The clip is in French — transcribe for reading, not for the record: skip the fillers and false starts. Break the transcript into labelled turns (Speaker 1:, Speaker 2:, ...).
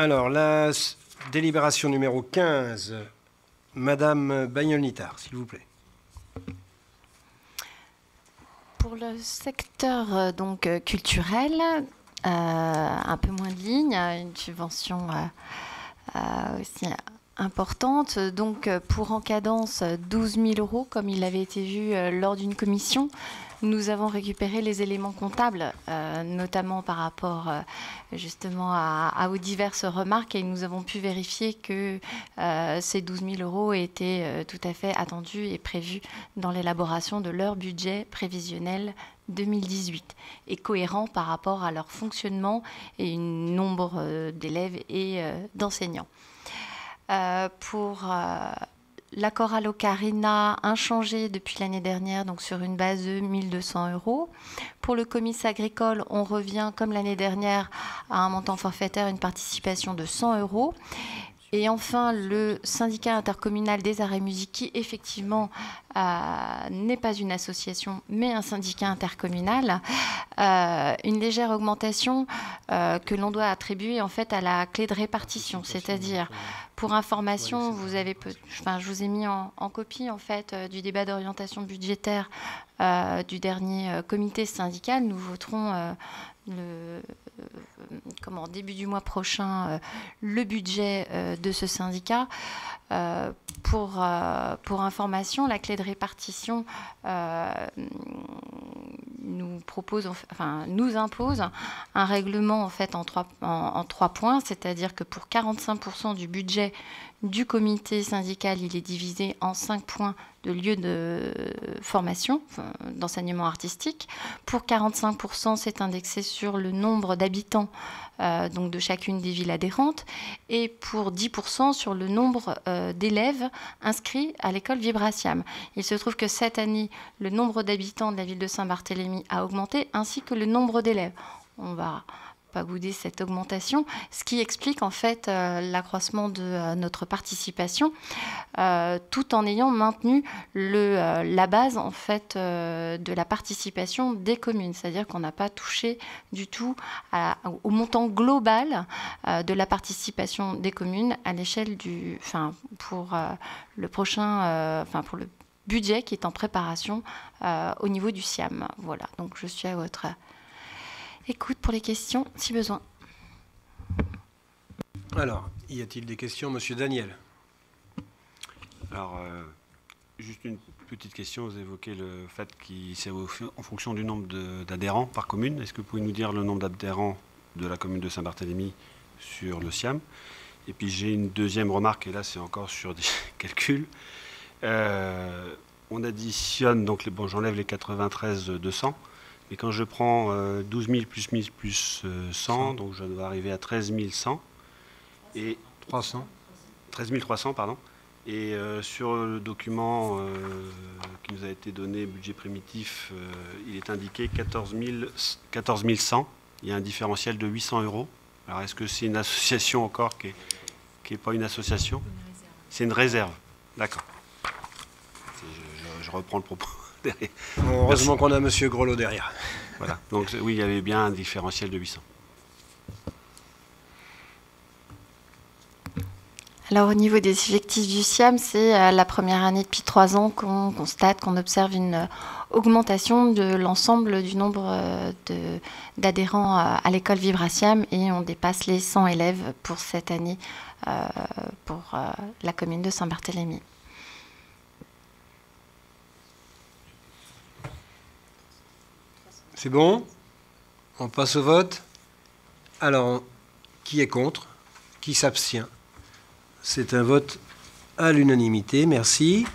Speaker 1: Alors, la délibération numéro 15, Madame Bagnol-Nittard, s'il vous plaît.
Speaker 2: Pour le secteur culturel, un peu moins de lignes, une subvention aussi importante. Donc, pour en cadence 12 000 €, comme il avait été vu lors d'une commission, nous avons récupéré les éléments comptables, notamment par rapport justement aux diverses remarques, et nous avons pu vérifier que ces 12 000 € étaient tout à fait attendus et prévus dans l'élaboration de leur budget prévisionnel 2018 et cohérent par rapport à leur fonctionnement et un nombre d'élèves et d'enseignants. Pour la chorale Ocarina, inchangé depuis l'année dernière, donc sur une base de 1 200 €. Pour le comice agricole, on revient, comme l'année dernière, à un montant forfaitaire, une participation de 100 €. Et enfin, le syndicat intercommunal des arts et musiques, qui effectivement n'est pas une association, mais un syndicat intercommunal, une légère augmentation que l'on doit attribuer en fait à la clé de répartition. C'est-à-dire, pour information, je vous ai mis en copie en fait du débat d'orientation budgétaire du dernier comité syndical. Nous voterons début du mois prochain le budget de ce syndicat. Pour information, la clé de répartition nous impose un règlement en fait en trois points, c'est-à-dire que pour 45% du budget du comité syndical, il est divisé en 5 points de lieux de formation, d'enseignement artistique. Pour 45%, c'est indexé sur le nombre d'habitants donc de chacune des villes adhérentes, et pour 10% sur le nombre d'élèves inscrits à l'école Vibratiam. Il se trouve que cette année, le nombre d'habitants de la ville de Saint-Barthélemy a augmenté, ainsi que le nombre d'élèves. On va pas bouder cette augmentation, ce qui explique en fait l'accroissement de notre participation, tout en ayant maintenu la base en fait de la participation des communes, c'est-à-dire qu'on n'a pas touché du tout au montant global de la participation des communes à l'échelle pour le budget qui est en préparation au niveau du SIAM. Voilà, donc je suis à votre écoute pour les questions, si besoin.
Speaker 1: Alors, y a-t-il des questions, Monsieur Daniel?
Speaker 3: Alors, juste une petite question. Vous évoquez le fait que c'est en fonction du nombre d'adhérents par commune. Est-ce que vous pouvez nous dire le nombre d'adhérents de la commune de Saint-Barthélemy sur le SIAM? Et puis, j'ai une deuxième remarque, et là, c'est encore sur des calculs. On additionne, donc j'enlève les 93 200. Et quand je prends 12 000 plus 1000 plus 100, donc je dois arriver à 13 100 et
Speaker 1: 300.
Speaker 3: 13 300, pardon. Et sur le document qui nous a été donné, budget primitif, il est indiqué 14 100. Il y a un différentiel de 800 €. Alors est-ce que c'est une association encore qui n'est pas une association? C'est une réserve. D'accord. Je reprends le propos.
Speaker 1: Heureusement qu'on a Monsieur Grelot derrière.
Speaker 3: Voilà. Donc oui, il y avait bien un différentiel de 800.
Speaker 2: Alors au niveau des effectifs du SIAM, c'est la première année depuis 3 ans qu'on constate, qu'on observe une augmentation de l'ensemble du nombre d'adhérents à l'école Vibratiam, et on dépasse les 100 élèves pour cette année pour la commune de Saint-Barthélemy.
Speaker 1: C'est bon? On passe au vote. Alors, qui est contre? Qui s'abstient? C'est un vote à l'unanimité. Merci.